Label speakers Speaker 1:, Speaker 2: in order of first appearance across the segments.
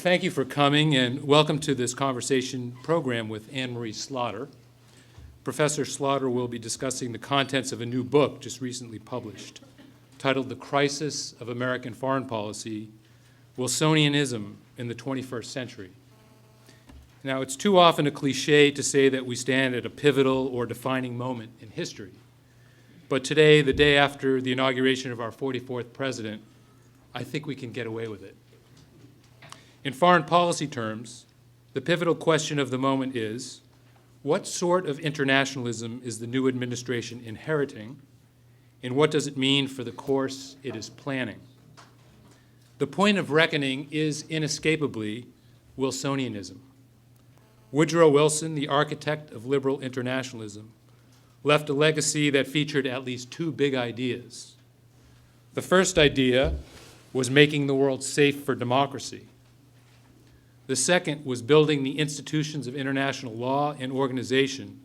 Speaker 1: thank you for coming and welcome to this conversation program with Anne-Marie Slaughter. Professor Slaughter will be discussing the contents of a new book just recently published titled The Crisis of American Foreign Policy, Wilsonianism in the 21st Century. Now, it's too often a cliche to say that we stand at a pivotal or defining moment in history. But today, the day after the inauguration of our 44th president, I think we can get away with it. In foreign policy terms, the pivotal question of the moment is, what sort of internationalism is the new administration inheriting, and what does it mean for the course it is planning? The point of reckoning is inescapably Wilsonianism. Woodrow Wilson, the architect of liberal internationalism, left a legacy that featured at least two big ideas. The first idea was making the world safe for democracy. The second was building the institutions of international law and organization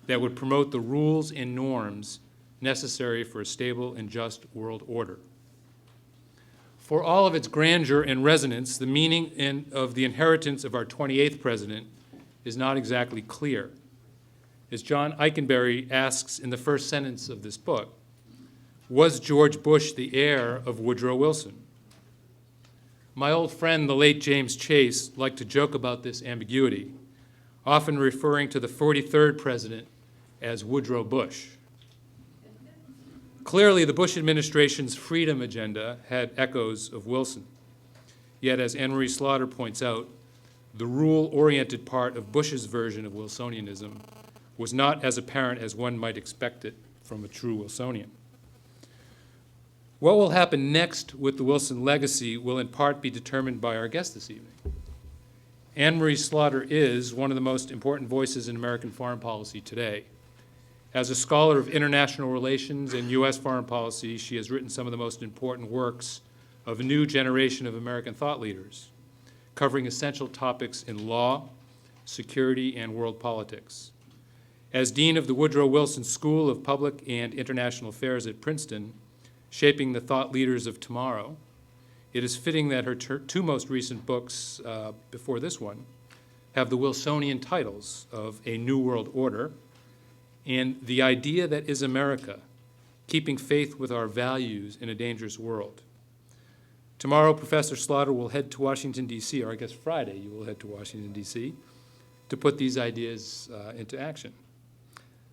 Speaker 1: that would promote the rules and norms necessary for a stable and just world order. For all of its grandeur and resonance, the meaning of the inheritance of our 28th president is not exactly clear. As John Eikenberry asks in the first sentence of this book, was George Bush the heir of Woodrow Wilson? My old friend, the late James Chase, liked to joke about this ambiguity, often referring to the 43rd president as Woodrow Bush. Clearly, the Bush administration's freedom agenda had echoes of Wilson. Yet, as Anne-Marie Slaughter points out, the rule-oriented part of Bush's version of Wilsonianism was not as apparent as one might expect it from a true Wilsonian. What will happen next with the Wilson legacy will in part be determined by our guest this evening. Anne-Marie Slaughter is one of the most important voices in American foreign policy today. As a scholar of international relations and U.S. foreign policy, she has written some of the most important works of a new generation of American thought leaders, covering essential topics in law, security, and world politics. As dean of the Woodrow Wilson School of Public and International Affairs at Princeton, shaping the thought leaders of tomorrow, it is fitting that her two most recent books before this one have the Wilsonian titles of A New World Order and The Idea That Is America, Keeping Faith with Our Values in a Dangerous World. Tomorrow, Professor Slaughter will head to Washington, D.C., or I guess Friday you will head to Washington, D.C., to put these ideas into action.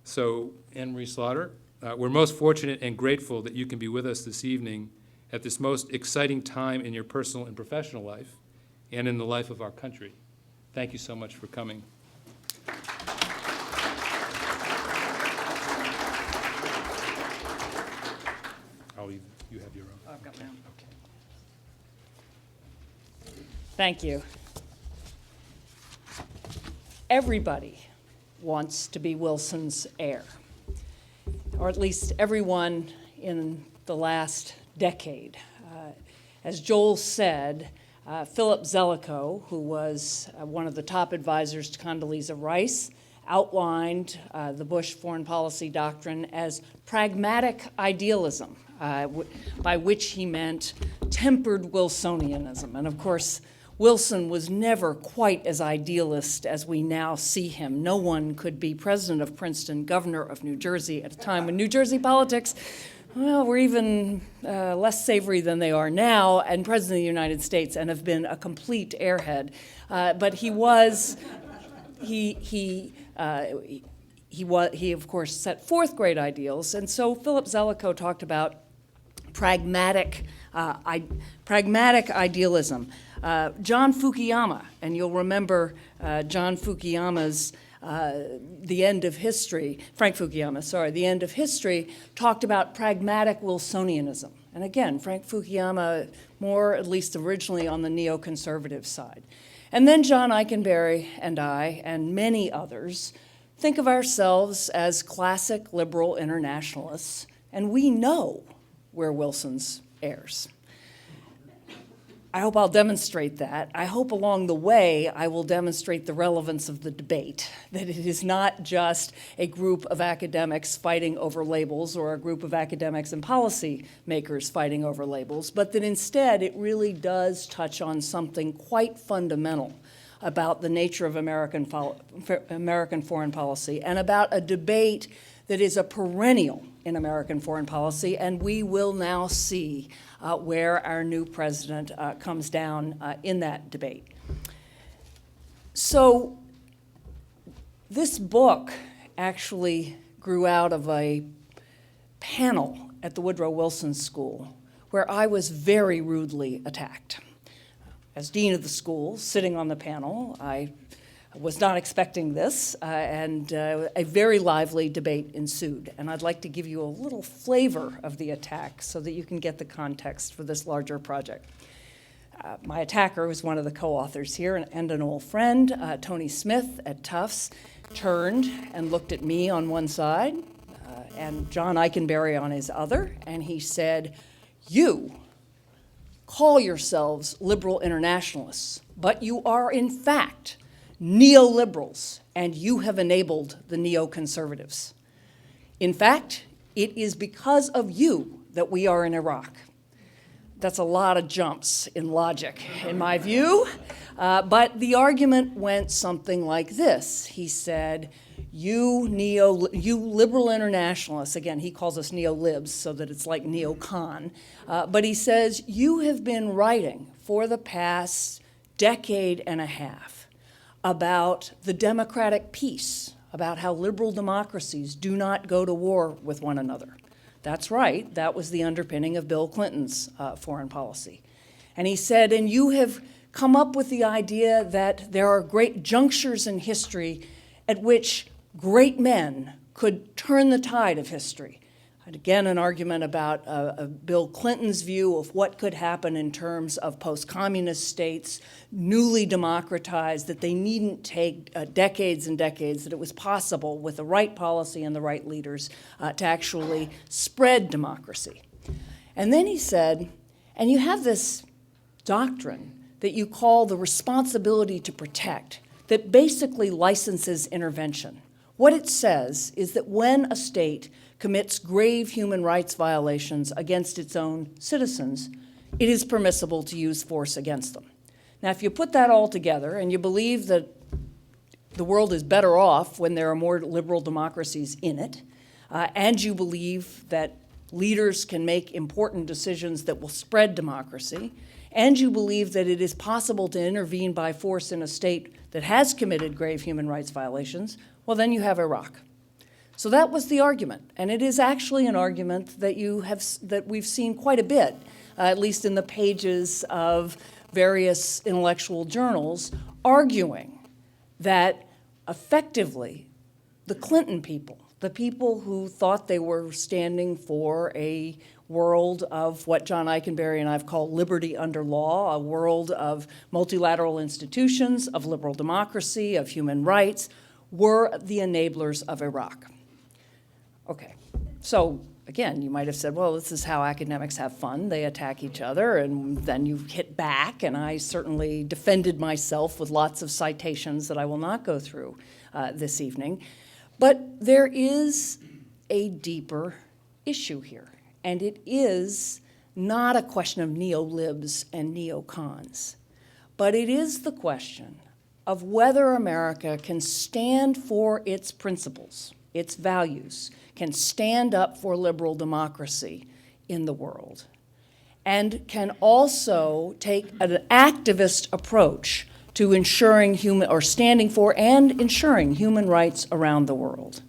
Speaker 1: So, Anne-Marie Slaughter, we're most fortunate and grateful that you can be with us this evening at this most exciting time in your personal and professional life and in the life of our country. Thank you so much for coming. I'll leave. You have your own.
Speaker 2: I've got my own. Okay. Thank you. Everybody wants to be Wilson's heir, or at least everyone in the last decade. As Joel said, Philip Zelikow, who was one of the top advisors to Condoleezza Rice, outlined the Bush foreign policy doctrine as pragmatic idealism, by which he meant tempered Wilsonianism. And of course, Wilson was never quite as idealist as we now see him. No one could be president of Princeton, governor of New Jersey at a time when New Jersey politics, well, were even less savory than they are now, and president of the United States, and have been a complete airhead. But he of course set forth great ideals, and so Philip Zelikow talked about pragmatic idealism. John Fukuyama, and you'll remember John Fukuyama's The End of History, Frank Fukuyama, sorry, The End of History, talked about pragmatic Wilsonianism. And again, Frank Fukuyama more, at least originally, on the neoconservative side. And then John Eikenberry and I, and many others, think of ourselves as classic liberal internationalists, and we know we're Wilson's heirs. I hope I'll demonstrate that. I hope along the way I will demonstrate the relevance of the debate, that it is not just a group of academics fighting over labels or a group of academics and policy makers fighting over labels, but that instead it really does touch on something quite fundamental about the nature of American foreign policy and about a debate that is a perennial in American foreign policy, and we will now see where our new president comes down in that debate. So this book actually grew out of a panel at the Woodrow Wilson School where I was very rudely attacked. As dean of the school, sitting on the panel, I was not expecting this, and a very lively debate ensued. And I'd like to give you a little flavor of the attack so that you can get the context for this larger project. My attacker was one of the co-authors here and an old friend, Tony Smith at Tufts, turned and looked at me on one side and John Eikenberry on his other, and he said, "You call yourselves liberal internationalists, but you are in fact neoliberals, and you have enabled the neoconservatives. In fact, it is because of you that we are in Iraq." That's a lot of jumps in logic, in my view. But the argument went something like this. He said, you liberal internationalists, again, he calls us neolibs so that it's like neocon, but he says, you have been writing for the past decade and a half about the democratic peace, about how liberal democracies do not go to war with one another. That's right, that was the underpinning of Bill Clinton's foreign policy. And he said, and you have come up with the idea that there are great junctures in history at which great men could turn the tide of history. And again, an argument about Bill Clinton's view of what could happen in terms of post-communist states, newly democratized, that they needn't take decades and decades, that it was possible with the right policy and the right leaders to actually spread democracy. And then he said, and you have this doctrine that you call the responsibility to protect, that basically licenses intervention. What it says is that when a state commits grave human rights violations against its own citizens, it is permissible to use force against them. Now, if you put that all together and you believe that the world is better off when there are more liberal democracies in it, and you believe that leaders can make important decisions that will spread democracy, and you believe that it is possible to intervene by force in a state that has committed grave human rights violations, well, then you have Iraq. So that was the argument, and it is actually an argument that we've seen quite a bit, at least in the pages of various intellectual journals, arguing that effectively the Clinton people, the people who thought they were standing for a world of what John Eikenberry and I've called liberty under law, a world of multilateral institutions, of liberal democracy, of human rights, were the enablers of Iraq. Okay, so again, you might have said, well, this is how academics have fun. They attack each other, and then you hit back, and I certainly defended myself with lots of citations that I will not go through this evening. But there is a deeper issue here, and it is not a question of neolibs and neocons, but it is the question of whether America can stand for its principles, its values, can stand up for liberal democracy in the world, and can also take an activist approach to ensuring standing for and ensuring human rights around the world,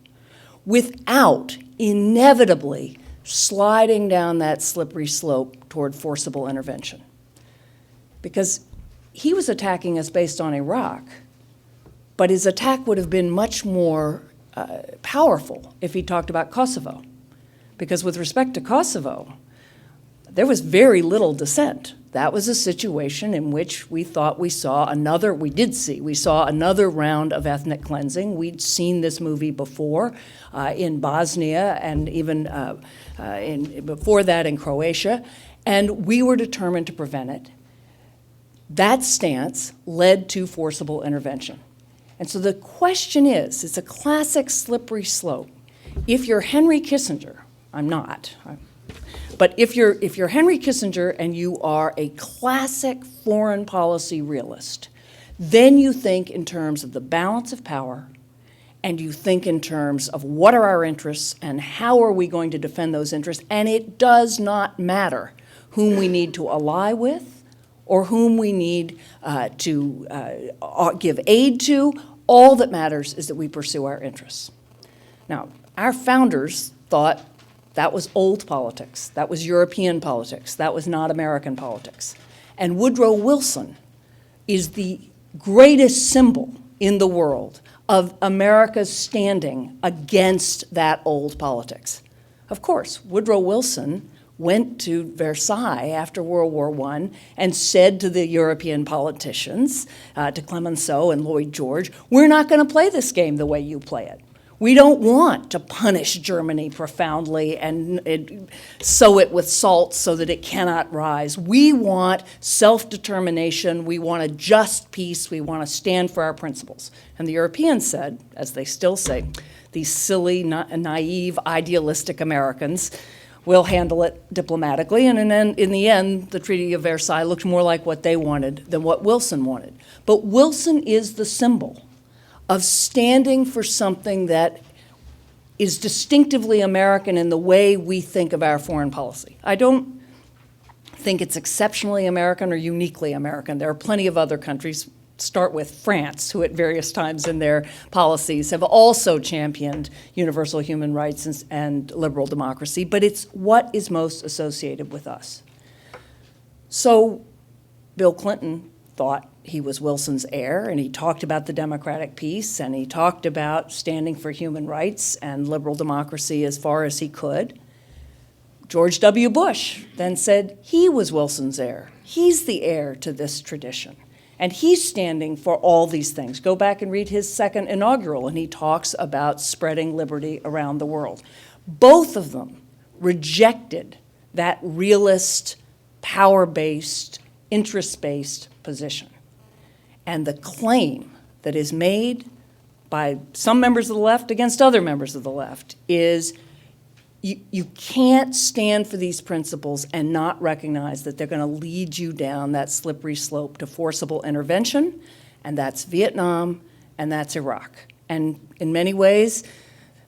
Speaker 2: without inevitably sliding down that slippery slope toward forcible intervention. Because he was attacking us based on Iraq, but his attack would have been much more powerful if he talked about Kosovo. Because with respect to Kosovo, there was very little dissent. That was a situation in which we thought we saw another round of ethnic cleansing. We'd seen this movie before in Bosnia and even before that in Croatia, and we were determined to prevent it. That stance led to forcible intervention. And so the question is, it's a classic slippery slope. If you're Henry Kissinger, I'm not, but if you're Henry Kissinger and you are a classic foreign policy realist, then you think in terms of the balance of power, and you think in terms of what are our interests and how are we going to defend those interests, and it does not matter whom we need to ally with or whom we need to give aid to. All that matters is that we pursue our interests. Now, our founders thought that was old politics, that was European politics, that was not American politics. And Woodrow Wilson is the greatest symbol in the world of America's standing against that old politics. Of course, Woodrow Wilson went to Versailles after World War I and said to the European politicians, to Clemenceau and Lloyd George, we're not going to play this game the way you play it. We don't want to punish Germany profoundly and sow it with salt so that it cannot rise. We want self-determination. We want a just peace. We want to stand for our principles. And the Europeans said, as they still say, these silly, naive, idealistic Americans will handle it diplomatically. And in the end, the Treaty of Versailles looked more like what they wanted than what Wilson wanted. But Wilson is the symbol of standing for something that is distinctively American in the way we think of our foreign policy. I don't think it's exceptionally American or uniquely American. There are plenty of other countries, start with France, who at various times in their policies have also championed universal human rights and liberal democracy, but it's what is most associated with us. So Bill Clinton thought he was Wilson's heir, and he talked about the democratic peace, and he talked about standing for human rights and liberal democracy as far as he could. George W. Bush then said he was Wilson's heir. He's the heir to this tradition, and he's standing for all these things. Go back and read his second inaugural, and he talks about spreading liberty around the world. Both of them rejected that realist, power-based, interest-based position. And the claim that is made by some members of the left against other members of the left is you can't stand for these principles and not recognize that they're going to lead you down that slippery slope to forcible intervention, and that's Vietnam, and that's Iraq. And in many ways,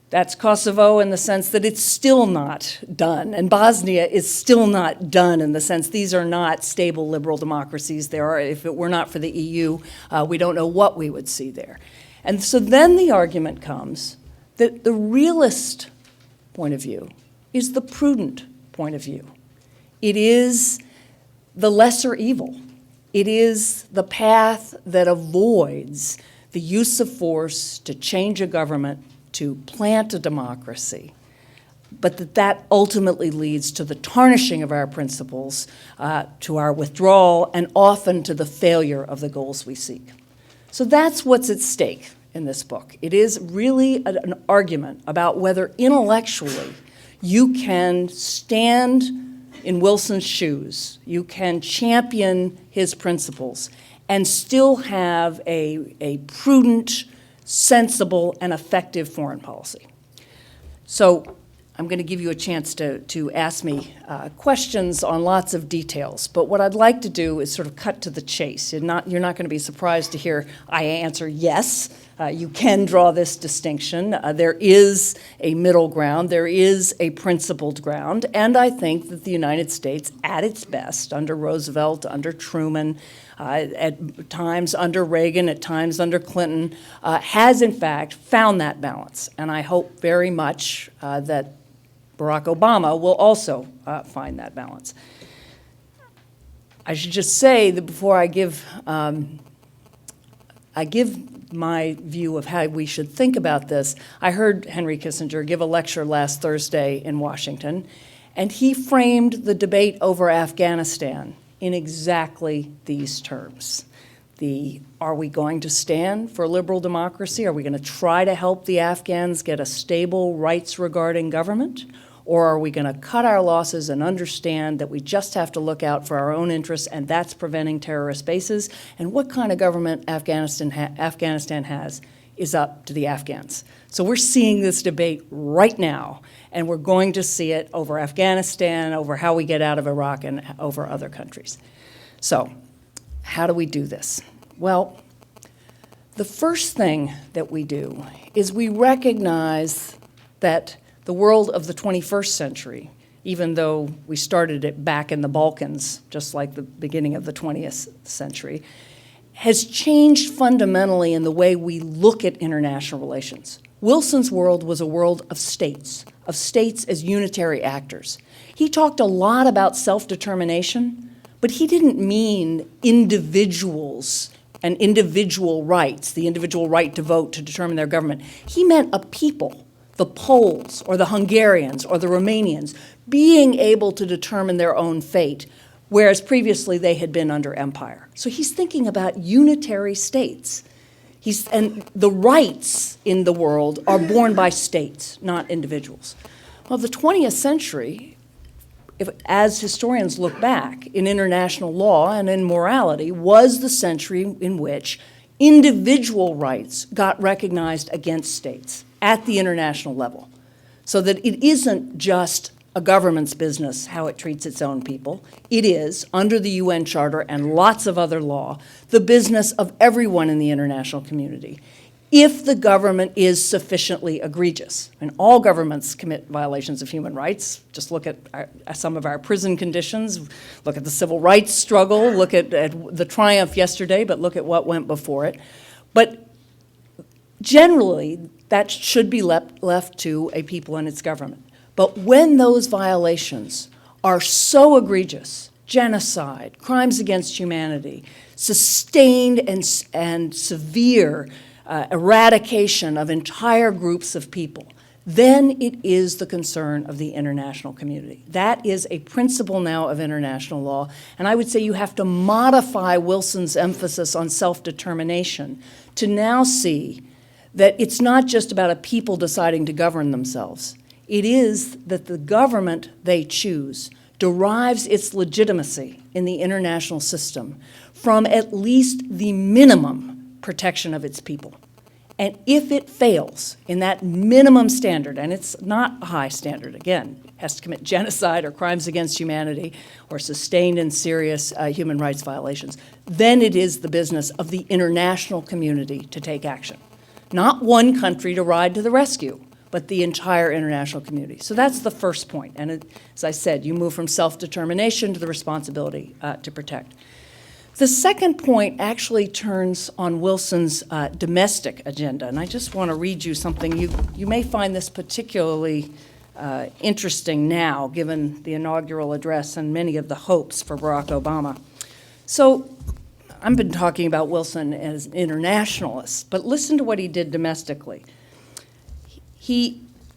Speaker 2: that's Kosovo in the sense that it's still not done, and Bosnia is still not done in the sense these are not stable liberal democracies. If it were not for the EU, we don't know what we would see there. And so then the argument comes that the realist point of view is the prudent point of view. It is the lesser evil. It is the path that avoids the use of force to change a government, to plant a democracy, but that ultimately leads to the tarnishing of our principles, to our withdrawal, and often to the failure of the goals we seek. So that's what's at stake in this book. It is really an argument about whether intellectually you can stand in Wilson's shoes, you can champion his principles, and still have a prudent, sensible, and effective foreign policy. So I'm going to give you a chance to ask me questions on lots of details, but what I'd like to do is sort of cut to the chase. You're not going to be surprised to hear I answer yes. You can draw this distinction. There is a middle ground. There is a principled ground, and I think that the United States, at its best, under Roosevelt, under Truman, at times under Reagan, at times under Clinton, has in fact found that balance. And I hope very much that Barack Obama will also find that balance. I should just say that before I give my view of how we should think about this, I heard Henry Kissinger give a lecture last Thursday in Washington, and he framed the debate over Afghanistan in exactly these terms. Are we going to stand for liberal democracy? Are we going to try to help the Afghans get a stable, rights-regarding government? or are we going to cut our losses and understand that we just have to look out for our own interests, and that's preventing terrorist bases? And what kind of government Afghanistan has is up to the Afghans. So we're seeing this debate right now, and we're going to see it over Afghanistan, over how we get out of Iraq, and over other countries. So how do we do this? Well, the first thing that we do is we recognize that the world of the 21st century, even though we started it back in the Balkans, just like the beginning of the 20th century, has changed fundamentally in the way we look at international relations. Wilson's world was a world of states as unitary actors. He talked a lot about self-determination, but he didn't mean individuals and individual rights, the individual right to vote to determine their government. He meant a people, the Poles or the Hungarians or the Romanians, being able to determine their own fate, whereas previously they had been under empire. So he's thinking about unitary states. And the rights in the world are borne by states, not individuals. Well, the 20th century, as historians look back in international law and in morality, was the century in which individual rights got recognized against states at the international level, so that it isn't just a government's business how it treats its own people. It is, under the UN Charter and lots of other law, the business of everyone in the international community, if the government is sufficiently egregious. And all governments commit violations of human rights. Just look at some of our prison conditions, look at the civil rights struggle, look at the triumph yesterday, but look at what went before it. But generally, that should be left to a people and its government. But when those violations are so egregious, genocide, crimes against humanity, sustained and severe eradication of entire groups of people, then it is the concern of the international community. That is a principle now of international law, and I would say you have to modify Wilson's emphasis on self-determination to now see that it's not just about a people deciding to govern themselves. It is that the government they choose derives its legitimacy in the international system from at least the minimum protection of its people. And if it fails in that minimum standard, and it's not a high standard, again, has to commit genocide or crimes against humanity or sustained and serious human rights violations, then it is the business of the international community to take action. Not one country to ride to the rescue, but the entire international community. So that's the first point. And as I said, you move from self-determination to the responsibility to protect. The second point actually turns on Wilson's domestic agenda. And I just want to read you something. You may find this particularly interesting now, given the inaugural address and many of the hopes for Barack Obama. So I've been talking about Wilson as an internationalist, but listen to what he did domestically.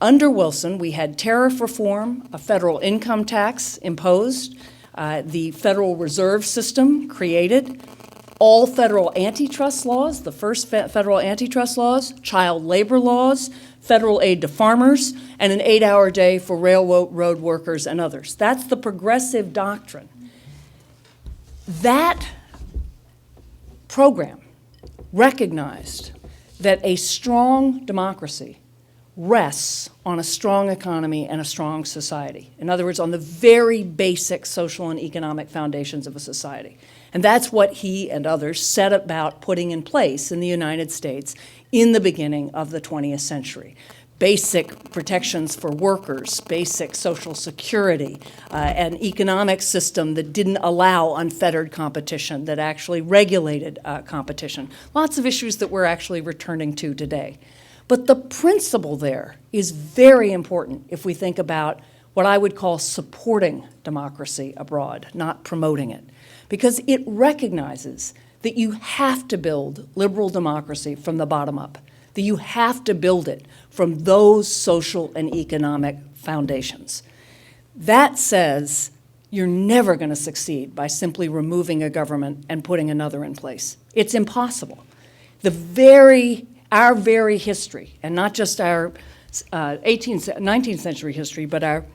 Speaker 2: Under Wilson, we had tariff reform, a federal income tax imposed, the Federal Reserve System created, all federal antitrust laws, the first federal antitrust laws, child labor laws, federal aid to farmers, and an 8-hour day for railroad workers and others. That's the progressive doctrine. That program recognized that a strong democracy rests on a strong economy and a strong society. In other words, on the very basic social and economic foundations of a society. And that's what he and others set about putting in place in the United States in the beginning of the 20th century. Basic protections for workers, basic social security, an economic system that didn't allow unfettered competition, that actually regulated competition. Lots of issues that we're actually returning to today. But the principle there is very important if we think about what I would call supporting democracy abroad, not promoting it, because it recognizes that you have to build liberal democracy from the bottom up, that you have to build it from those social and economic foundations. That says you're never going to succeed by simply removing a government and putting another in place. It's impossible. Our very history, and not just our 19th century history, but our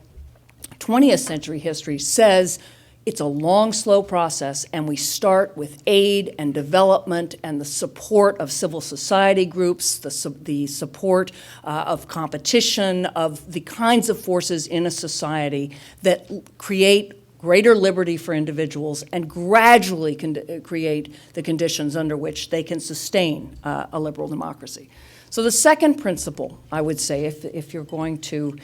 Speaker 2: 20th century history says it's a long, slow process, and we start with aid and development and the support of civil society groups, the support of competition, of the kinds of forces in a society that create greater liberty for individuals and gradually create the conditions under which they can sustain a liberal democracy. So the second principle, I would say, if you're going to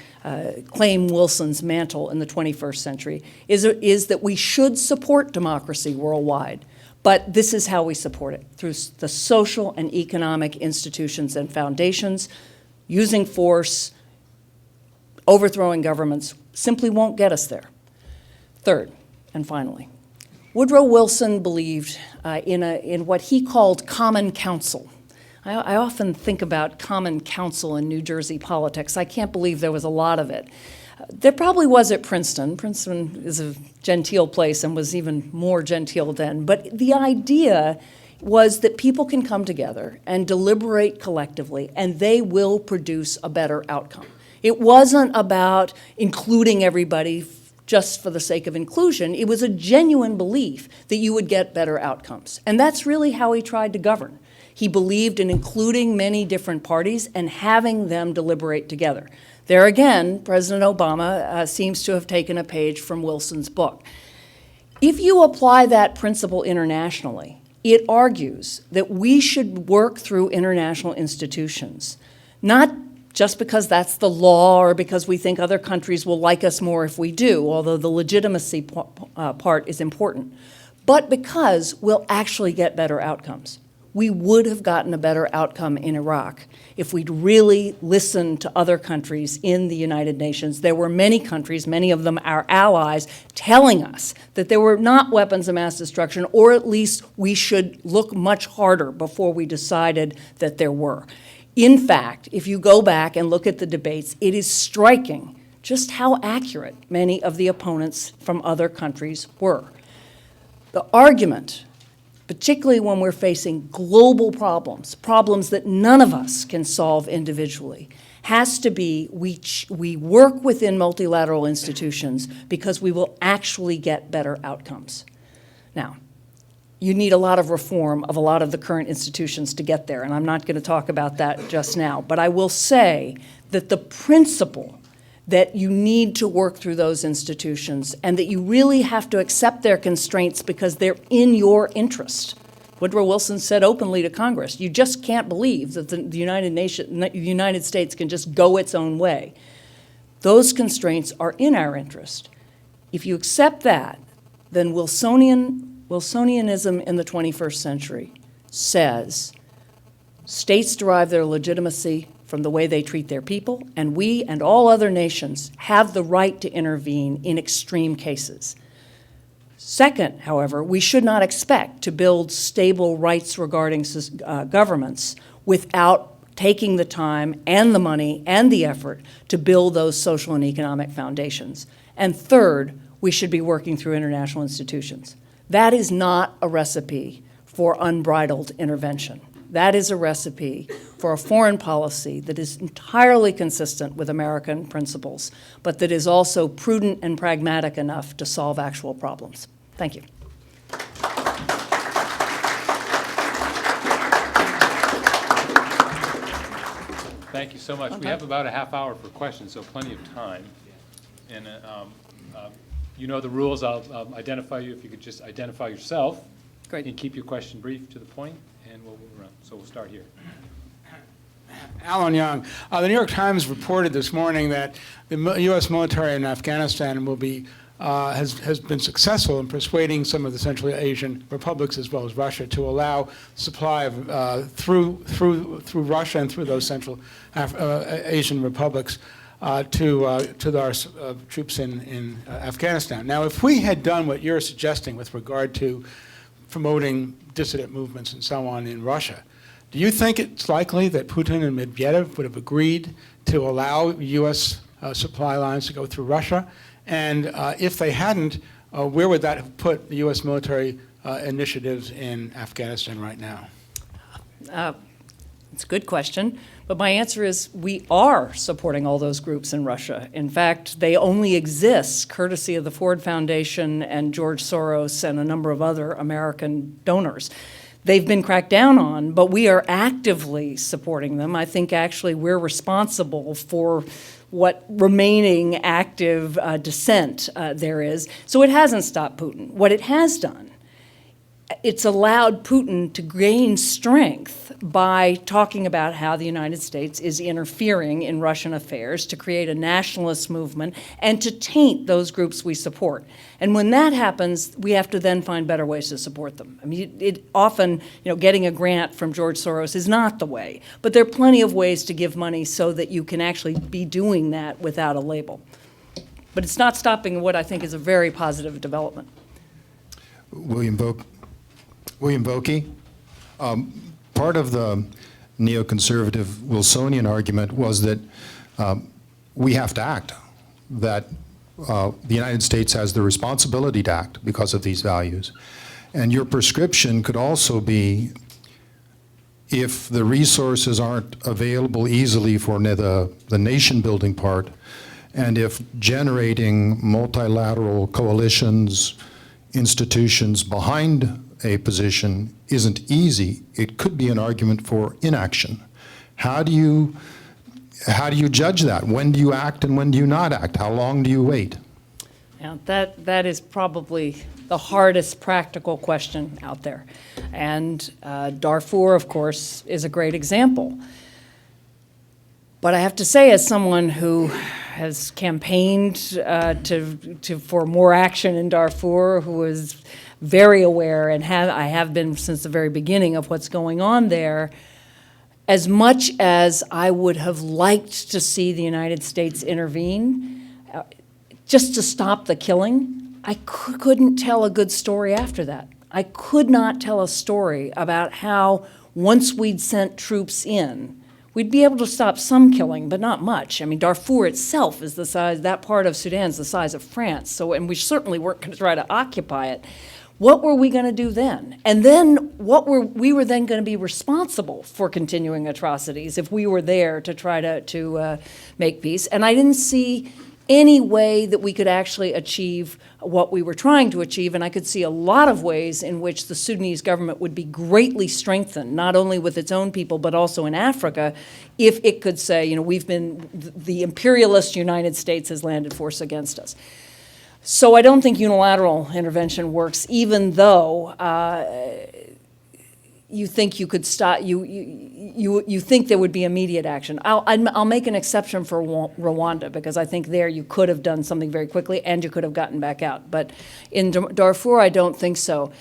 Speaker 2: claim Wilson's mantle in the 21st century, is that we should support democracy worldwide. But this is how we support it, through the social and economic institutions and foundations. Using force, overthrowing governments simply won't get us there. Third, and finally, Woodrow Wilson believed in what he called common counsel. I often think about common counsel in New Jersey politics. I can't believe there was a lot of it. There probably was at Princeton. Princeton is a genteel place and was even more genteel then. But the idea was that people can come together and deliberate collectively, and they will produce a better outcome. It wasn't about including everybody just for the sake of inclusion. It was a genuine belief that you would get better outcomes. And that's really how he tried to govern. He believed in including many different parties and having them deliberate together. There again, President Obama seems to have taken a page from Wilson's book. If you apply that principle internationally, it argues that we should work through international institutions, not just because that's the law or because we think other countries will like us more if we do, although the legitimacy part is important, but because we'll actually get better outcomes. We would have gotten a better outcome in Iraq if we'd really listened to other countries in the United Nations. There were many countries, many of them our allies, telling us that there were not weapons of mass destruction, or at least we should look much harder before we decided that there were. In fact, if you go back and look at the debates, it is striking just how accurate many of the opponents from other countries were. The argument, particularly when we're facing global problems, problems that none of us can solve individually, has to be we work within multilateral institutions because we will actually get better outcomes. Now, you need a lot of reform of a lot of the current institutions to get there, and I'm not going to talk about that just now. But I will say that the principle that you need to work through those institutions and that you really have to accept their constraints because they're in your interest. Woodrow Wilson said openly to Congress, you just can't believe that the United States can just go its own way. Those constraints are in our interest. If you accept that, then Wilsonianism in the 21st century says states derive their legitimacy from the way they treat their people, and we and all other nations have the right to intervene in extreme cases. Second, however, we should not expect to build stable rights regarding governments without taking the time and the money and the effort to build those social and economic foundations. And third, we should be working through international institutions. That is not a recipe for unbridled intervention. That is a recipe for a foreign policy that is entirely consistent with American principles, but that is also prudent and pragmatic enough to solve actual problems. Thank you.
Speaker 1: Thank you so much. We have about a half hour for questions, so plenty of time. And you know the rules. I'll identify you if you could just identify yourself.
Speaker 2: Great.
Speaker 1: And keep your question brief to the point, and we'll move around. So we'll start here.
Speaker 3: Alan Young. The New York Times reported this morning that the U.S. military in Afghanistan will be has been successful in persuading some of the Central Asian republics as well as Russia to allow supply of through Russia and through those Central Asian republics to our troops in Afghanistan. Now, if we had done what you're suggesting with regard to promoting dissident movements and so on in Russia, do you think it's likely that Putin and Medvedev would have agreed to allow U.S. Supply lines to go through Russia? And if they hadn't, where would that have put the U.S. military initiatives in Afghanistan right now?
Speaker 2: It's a good question, but my answer is we are supporting all those groups in Russia. In fact, they only exist courtesy of the Ford Foundation and George Soros and a number of other American donors. They've been cracked down on, but we are actively supporting them. I think actually we're responsible for what remaining active dissent there is. So it hasn't stopped Putin. What it has done, it's allowed Putin to gain strength by talking about how the United States is interfering in Russian affairs to create a nationalist movement and to taint those groups we support. And when that happens, we have to then find better ways to support them. I mean, it often, getting a grant from George Soros is not the way, but there are plenty of ways to give money so that you can actually be doing that without a label. But it's not stopping what I think is a very positive development.
Speaker 4: William Vokey, part of the neoconservative Wilsonian argument was that we have to act, that the United States has the responsibility to act because of these values. And your prescription could also be, if the resources aren't available easily for the nation-building part, and if generating multilateral coalitions, institutions behind a position isn't easy, it could be an argument for inaction. How do you judge that? When do you act and when do you not act? How long do you wait?
Speaker 2: Now, that is probably the hardest practical question out there. And Darfur, of course, is a great example. But I have to say, as someone who has campaigned for more action in Darfur, who is very aware, and I have been since the very beginning of what's going on there, as much as I would have liked to see the United States intervene, just to stop the killing, I couldn't tell a good story after that. I could not tell a story about how once we'd sent troops in, we'd be able to stop some killing, but not much. I mean, Darfur itself is the size, that part of Sudan is the size of France, so, and we certainly weren't going to try to occupy it. What were we going to do then? And then we were then going to be responsible for continuing atrocities if we were there to try to make peace. And I didn't see any way that we could actually achieve what we were trying to achieve, and I could see a lot of ways in which the Sudanese government would be greatly strengthened, not only with its own people, but also in Africa, if it could say, the imperialist United States has landed force against us. So I don't think unilateral intervention works, even though you think you could stop. You think there would be immediate action. I'll make an exception for Rwanda, because I think there you could have done something very quickly and you could have gotten back out. But in Darfur, I don't think so.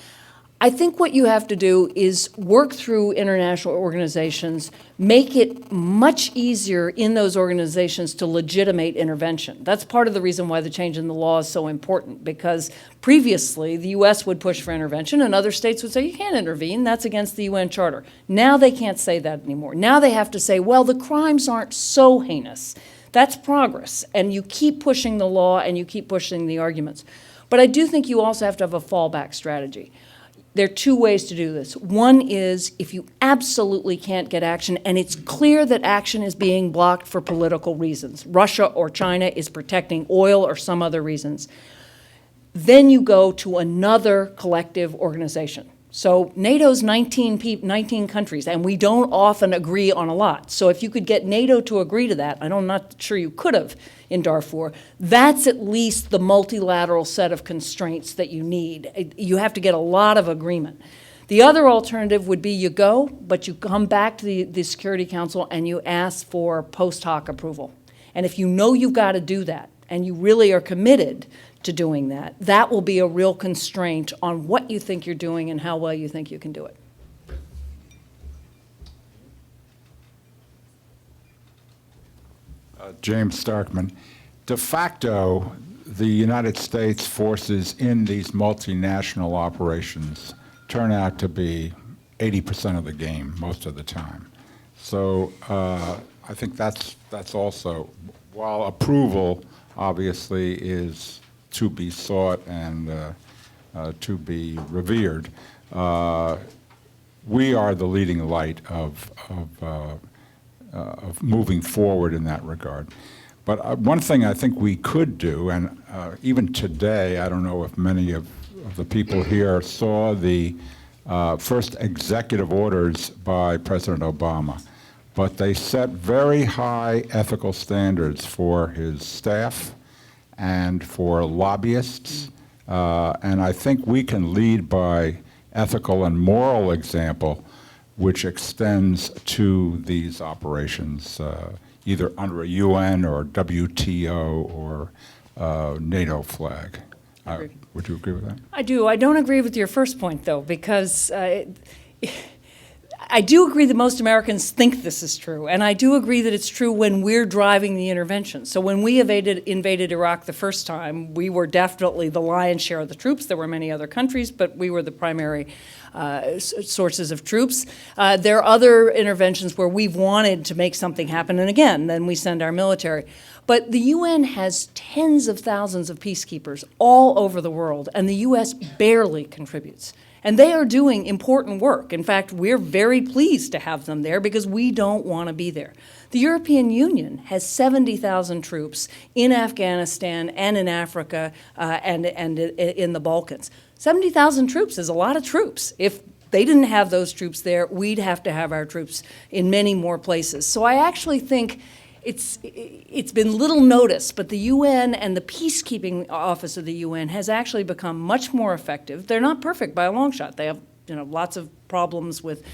Speaker 2: I think what you have to do is work through international organizations, make it much easier in those organizations to legitimate intervention. That's part of the reason why the change in the law is so important, because previously the U.S. would push for intervention and other states would say, you can't intervene, that's against the UN Charter. Now they can't say that anymore. Now they have to say, well, the crimes aren't so heinous. That's progress, and you keep pushing the law and you keep pushing the arguments. But I do think you also have to have a fallback strategy. There are two ways to do this. One is if you absolutely can't get action, and it's clear that action is being blocked for political reasons, Russia or China is protecting oil or some other reasons, then you go to another collective organization. So NATO's 19 countries, and we don't often agree on a lot. So if you could get NATO to agree to that, I'm not sure you could have in Darfur, that's at least the multilateral set of constraints that you need. You have to get a lot of agreement. The other alternative would be you go, but you come back to the Security Council and you ask for post hoc approval. And if you know you've got to do that, and you really are committed to doing that, that will be a real constraint on what you think you're doing and how well you think you can do it.
Speaker 5: James Starkman. De facto, the United States forces in these multinational operations turn out to be 80% of the game most of the time. So I think that's also, while approval obviously is to be sought and to be revered, we are the leading light of moving forward in that regard. But one thing I think we could do, and even today, I don't know if many of the people here saw the first executive orders by President Obama, but they set very high ethical standards for his staff and for lobbyists. And I think we can lead by ethical and moral example, which extends to these operations, either under a UN or WTO or NATO flag. Would you agree with that?
Speaker 2: I do. I don't agree with your first point, though, because I do agree that most Americans think this is true, and I do agree that it's true when we're driving the intervention. So when we invaded Iraq the first time, we were definitely the lion's share of the troops. There were many other countries, but we were the primary sources of troops. There are other interventions where we've wanted to make something happen, and again, then we send our military. But the UN has tens of thousands of peacekeepers all over the world, and the U.S. barely contributes. And they are doing important work. In fact, we're very pleased to have them there because we don't want to be there. The European Union has 70,000 troops in Afghanistan and in Africa and in the Balkans. 70,000 troops is a lot of troops. If they didn't have those troops there, we'd have to have our troops in many more places. So I actually think it's been little noticed, but the UN and the peacekeeping office of the UN has actually become much more effective. They're not perfect by a long shot. They have lots of problems with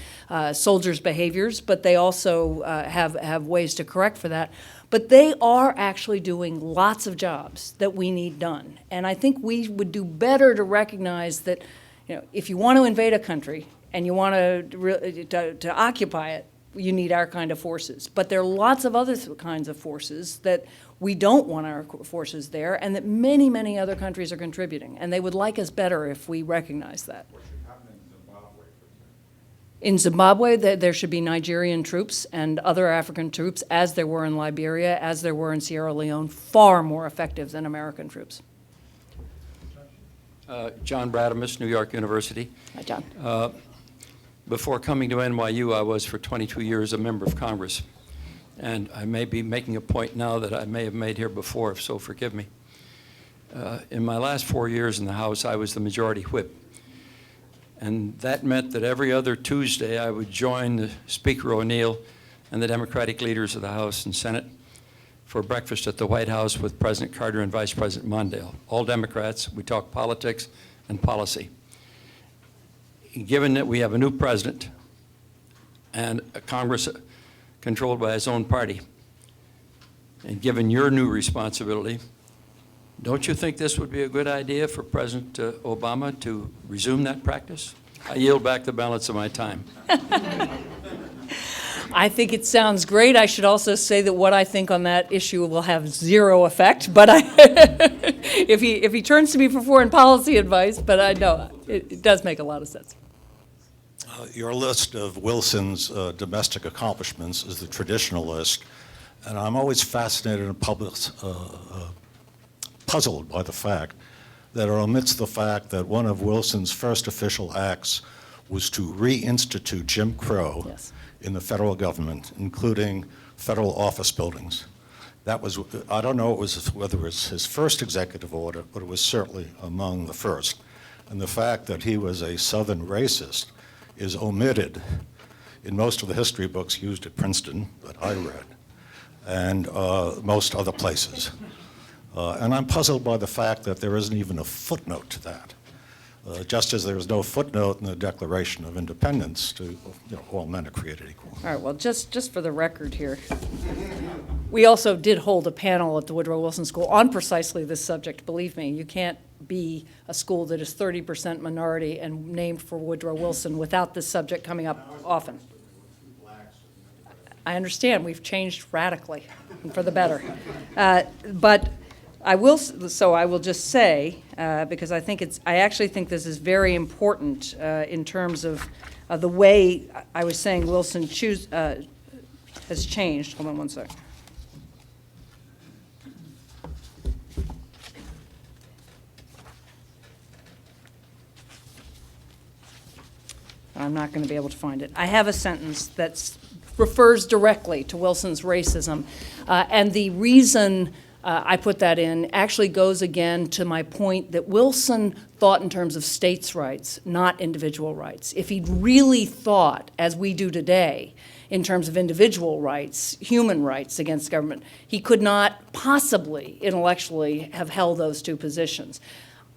Speaker 2: soldiers' behaviors, but they also have ways to correct for that. But they are actually doing lots of jobs that we need done. And I think we would do better to recognize that if you want to invade a country and you want to occupy it, you need our kind of forces. But there are lots of other kinds of forces that we don't want our forces there and that many, many other countries are contributing. And they would like us better if we recognize that.
Speaker 5: What should happen in Zimbabwe, for example?
Speaker 2: In Zimbabwe, there should be Nigerian troops and other African troops, as there were in Liberia, as there were in Sierra Leone, far more effective than American troops.
Speaker 6: John Bradamus, New York University.
Speaker 2: Hi, John.
Speaker 6: Before coming to NYU, I was for 22 years a member of Congress. And I may be making a point now that I may have made here before, if so, forgive me. In my last 4 years in the House, I was the majority whip. And that meant that every other Tuesday, I would join the Speaker O'Neill and the Democratic leaders of the House and Senate for breakfast at the White House with President Carter and Vice President Mondale. All Democrats. We talk politics and policy. Given that we have a new president and a Congress controlled by his own party, and given your new responsibility, don't you think this would be a good idea for President Obama to resume that practice? I yield back the balance of my time.
Speaker 2: I think it sounds great. I should also say that what I think on that issue will have zero effect, but if he turns to me for foreign policy advice, but I know it does make a lot of sense.
Speaker 7: Your list of Wilson's domestic accomplishments is the traditional list, and I'm always fascinated and puzzled by the fact that it omits the fact that one of Wilson's first official acts was to reinstitute Jim Crow in the federal government, including federal office buildings. That was, I don't know whether it was his first executive order, but it was certainly among the first. And the fact that he was a Southern racist is omitted in most of the history books used at Princeton that I read, and most other places. And I'm puzzled by the fact that there isn't even a footnote to that, just as there is no footnote in the Declaration of Independence to all men are created equal.
Speaker 2: All right, well, just for the record here, we also did hold a panel at the Woodrow Wilson School on precisely this subject. Believe me, you can't be a school that is 30% minority and named for Woodrow Wilson without this subject coming up often. I understand we've changed radically and for the better. But I will just say, because I actually think this is very important in terms of the way I was saying Wilson has changed. Hold on one sec. I'm not going to be able to find it. I have a sentence that refers directly to Wilson's racism, and the reason I put that in actually goes again to my point that Wilson thought in terms of states' rights, not individual rights. If he'd really thought, as we do today, in terms of individual rights, human rights against government, he could not possibly intellectually have held those two positions.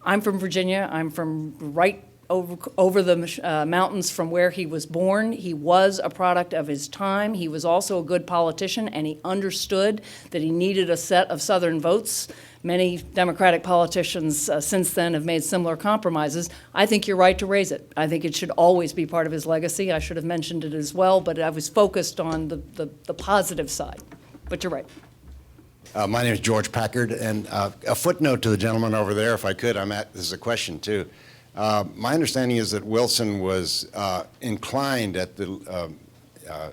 Speaker 2: I'm from Virginia. I'm from right over the mountains from where he was born. He was a product of his time. He was also a good politician, and he understood that he needed a set of Southern votes. Many Democratic politicians since then have made similar compromises. I think you're right to raise it. I think it should always be part of his legacy. I should have mentioned it as well, but I was focused on the positive side. But you're right.
Speaker 8: My name is George Packard, and a footnote to the gentleman over there, if I could. This is a question, too. My understanding is that Wilson was inclined at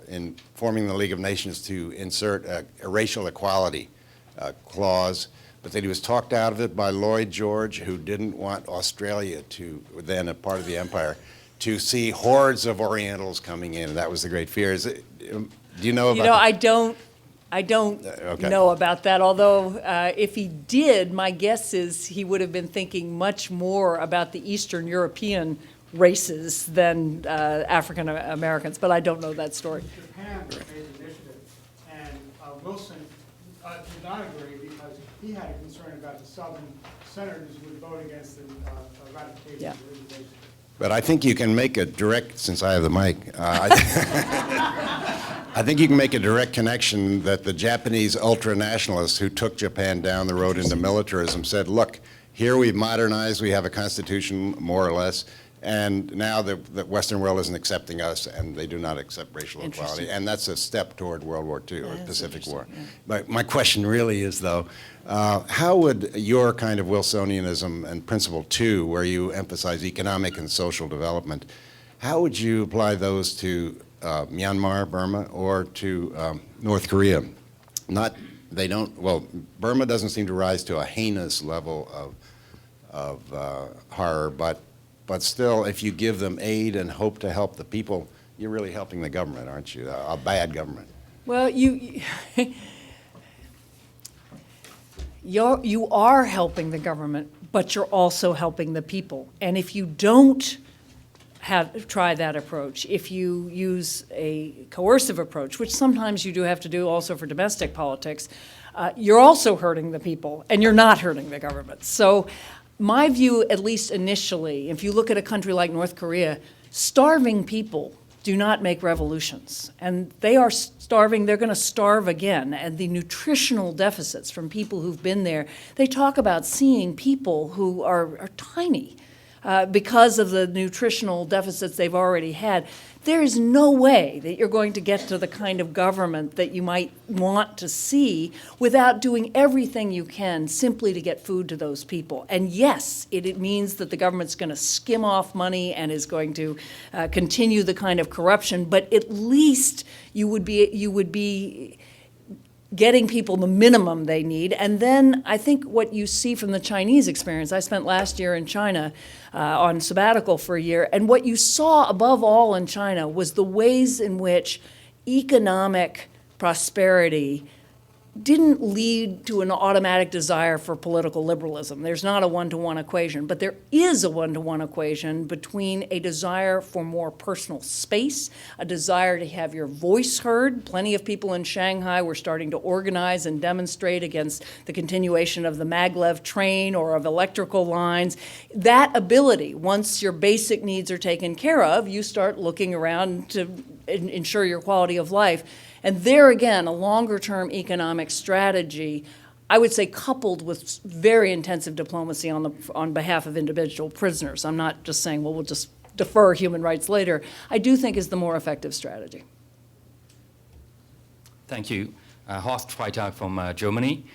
Speaker 8: in forming the League of Nations to insert a racial equality clause, but that he was talked out of it by Lloyd George, who didn't want Australia to, then a part of the empire, to see hordes of Orientals coming in. That was the great fear. Do you know about that?
Speaker 2: I don't
Speaker 8: Okay.
Speaker 2: know about that, although if he did, my guess is he would have been thinking much more about the Eastern European races than African Americans, but I don't know that story.
Speaker 3: Japan made the initiative, and Wilson did not agree because he had a concern about the Southern senators who would vote against the ratification
Speaker 2: Yeah.
Speaker 3: of the League of Nations.
Speaker 8: But I think you can make a direct, since I have the mic, I think you can make a direct connection that the Japanese ultra-nationalists who took Japan down the road into militarism said, look, here we've modernized, we have a constitution, more or less, and now the Western world isn't accepting us, and they do not accept racial equality. And that's a step toward World War II, or Pacific War.
Speaker 2: Yeah.
Speaker 8: But my question really is, though, how would your kind of Wilsonianism and Principle 2, where you emphasize economic and social development, how would you apply those to Myanmar, Burma, or to North Korea? Burma doesn't seem to rise to a heinous level of horror, but still, if you give them aid and hope to help the people, you're really helping the government, aren't you? A bad government.
Speaker 2: Well, you are helping the government, but you're also helping the people. And if you don't try that approach, if you use a coercive approach, which sometimes you do have to do also for domestic politics, you're also hurting the people, and you're not hurting the government. So my view, at least initially, if you look at a country like North Korea, starving people do not make revolutions. And they are starving, they're going to starve again. And the nutritional deficits from people who've been there, they talk about seeing people who are tiny because of the nutritional deficits they've already had. There is no way that you're going to get to the kind of government that you might want to see without doing everything you can simply to get food to those people. And yes, it means that the government's going to skim off money and is going to continue the kind of corruption, but at least you would be getting people the minimum they need. And then I think what you see from the Chinese experience, I spent last year in China on sabbatical for a year, and what you saw above all in China was the ways in which economic prosperity didn't lead to an automatic desire for political liberalism. There's not a one-to-one equation, but there is a one-to-one equation between a desire for more personal space, a desire to have your voice heard. Plenty of people in Shanghai were starting to organize and demonstrate against the continuation of the maglev train or of electrical lines. That ability, once your basic needs are taken care of, you start looking around to ensure your quality of life. And there again, a longer-term economic strategy, I would say coupled with very intensive diplomacy on behalf of individual prisoners. I'm not just saying, well, we'll just defer human rights later. I do think is the more effective strategy.
Speaker 9: Thank you. Horst Freitag from Germany.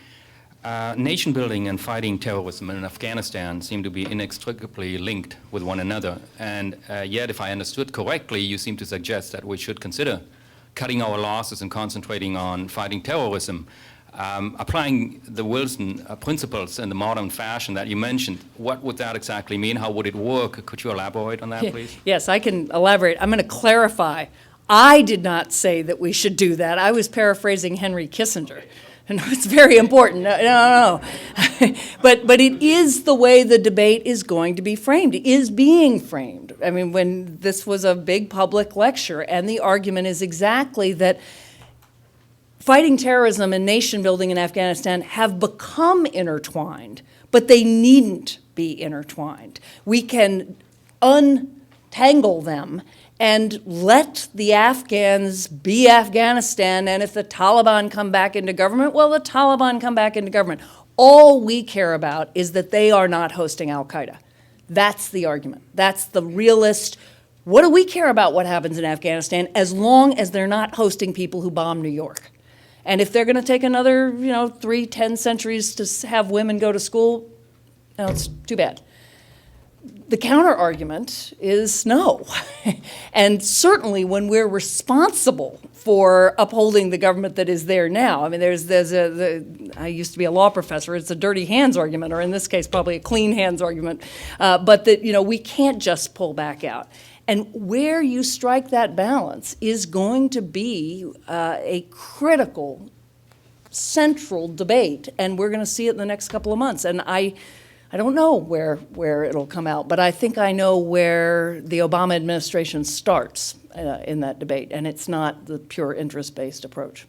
Speaker 9: Nation building and fighting terrorism in Afghanistan seem to be inextricably linked with one another. And yet, if I understood correctly, you seem to suggest that we should consider cutting our losses and concentrating on fighting terrorism. Applying the Wilson principles in the modern fashion that you mentioned, what would that exactly mean? How would it work? Could you elaborate on that, please?
Speaker 2: Yes, I can elaborate. I'm going to clarify. I did not say that we should do that. I was paraphrasing Henry Kissinger. No, it's very important. No. But it is the way the debate is going to be framed. It is being framed. I mean, when this was a big public lecture, and the argument is exactly that fighting terrorism and nation building in Afghanistan have become intertwined, but they needn't be intertwined. We can untangle them and let the Afghans be Afghanistan, and if the Taliban come back into government, well, the Taliban come back into government. All we care about is that they are not hosting al-Qaeda. That's the argument. That's the realist. What do we care about what happens in Afghanistan as long as they're not hosting people who bomb New York? And if they're going to take another, 10 centuries to have women go to school, no, it's too bad. The counter argument is no. And certainly when we're responsible for upholding the government that is there now, I mean, I used to be a law professor, it's a dirty hands argument, or in this case, probably a clean hands argument, but that, we can't just pull back out. And where you strike that balance is going to be a critical, central debate, and we're going to see it in the next couple of months. And I don't know where it'll come out, but I think I know where the Obama administration starts in that debate, and it's not the pure interest-based approach.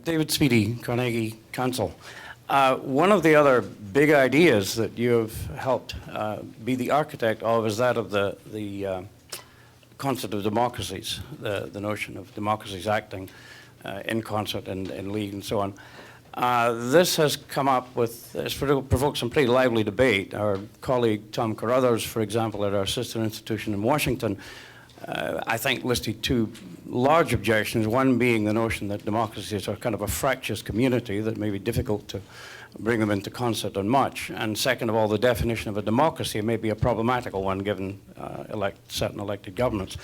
Speaker 10: David Speedy, Carnegie Council. One of the other big ideas that you have helped be the architect of is that of the concept of democracies, the notion of democracies acting in concert and in league and so on. This has come up with, it's provoked some pretty lively debate. Our colleague Tom Carruthers, for example, at our sister institution in Washington, I think listed two large objections, one being the notion that democracies are kind of a fractious community that may be difficult to bring them into concert on much, and second of all, the definition of a democracy may be a problematical one given certain elected governments.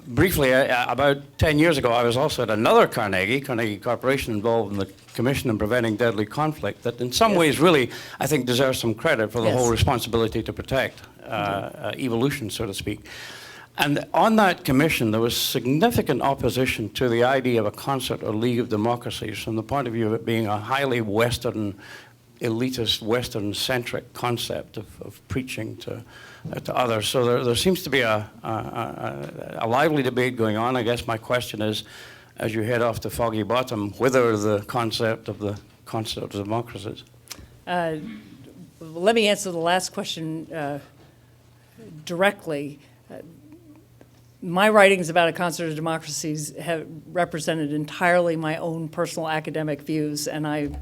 Speaker 10: Briefly, about 10 years ago, I was also at another Carnegie Corporation, involved in the Commission on Preventing Deadly Conflict, that in some ways really, I think, deserves some credit for the whole responsibility to protect evolution, so to speak. And on that commission, there was significant opposition to the idea of a concert or league of democracies from the point of view of it being a highly Western, elitist, Western-centric concept of preaching to others. So there seems to be a lively debate going on. I guess my question is, as you head off to Foggy Bottom, whether the concept of democracies.
Speaker 2: Let me answer the last question directly. My writings about a concert of democracies have represented entirely my own personal academic views, and I'm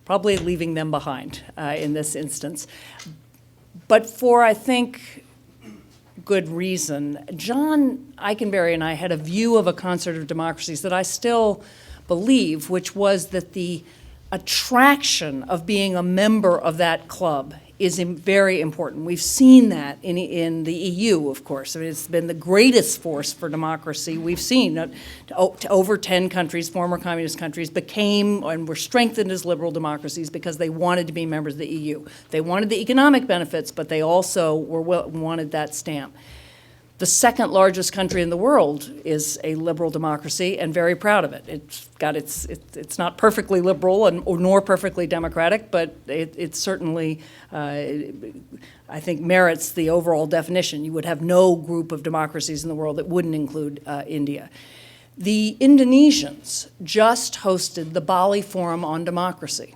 Speaker 2: probably leaving them behind in this instance. But for, I think, good reason. John Eikenberry and I had a view of a concert of democracies that I still believe, which was that the attraction of being a member of that club is very important. We've seen that in the EU, of course. I mean, it's been the greatest force for democracy. We've seen over 10 countries, former communist countries, became and were strengthened as liberal democracies because they wanted to be members of the EU. They wanted the economic benefits, but they also wanted that stamp. The second largest country in the world is a liberal democracy, and very proud of it. It's not perfectly liberal nor perfectly democratic, but it certainly, I think, merits the overall definition. You would have no group of democracies in the world that wouldn't include India. The Indonesians just hosted the Bali Forum on Democracy.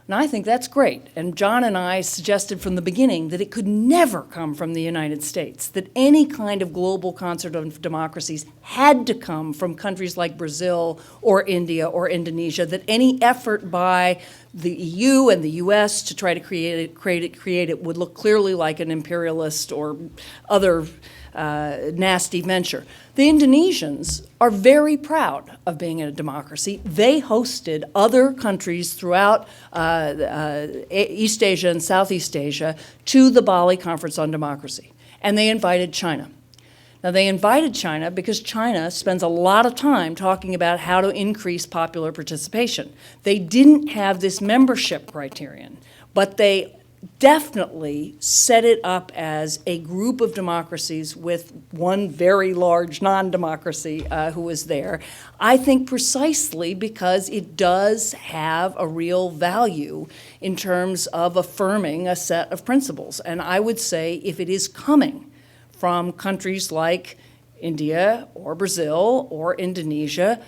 Speaker 2: And I think that's great. And John and I suggested from the beginning that it could never come from the United States, that any kind of global concert of democracies had to come from countries like Brazil or India or Indonesia, that any effort by the EU and the US to try to create it would look clearly like an imperialist or other nasty venture. The Indonesians are very proud of being a democracy. They hosted other countries throughout East Asia and Southeast Asia to the Bali Conference on Democracy, and they invited China. Now, they invited China because China spends a lot of time talking about how to increase popular participation. They didn't have this membership criterion, but they definitely set it up as a group of democracies with one very large non-democracy who was there. I think precisely because it does have a real value in terms of affirming a set of principles. And I would say if it is coming from countries like India or Brazil or Indonesia,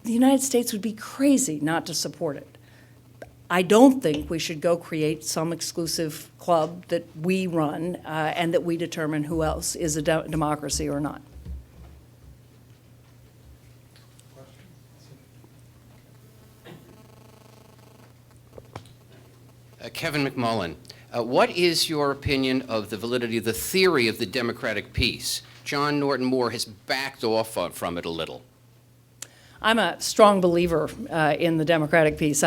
Speaker 2: the United States would be crazy not to support it. I don't think we should go create some exclusive club that we run and that we determine who else is a democracy or not.
Speaker 11: Kevin McMullen, what is your opinion of the validity of the theory of the democratic peace? John Norton Moore has backed off from it a little.
Speaker 2: I'm a strong believer in the democratic peace.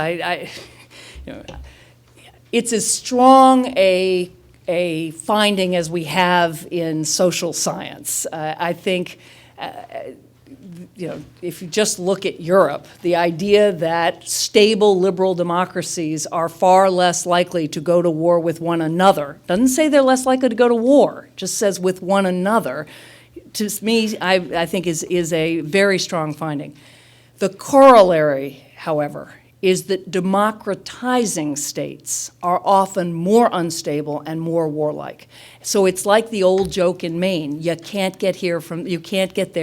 Speaker 2: It's as strong a finding as we have in social science. I think, if you just look at Europe, the idea that stable liberal democracies are far less likely to go to war with one another, doesn't say they're less likely to go to war, just says with one another, to me, I think is a very strong finding. The corollary, however, is that democratizing states are often more unstable and more warlike. So it's like the old joke in Maine: you can't get there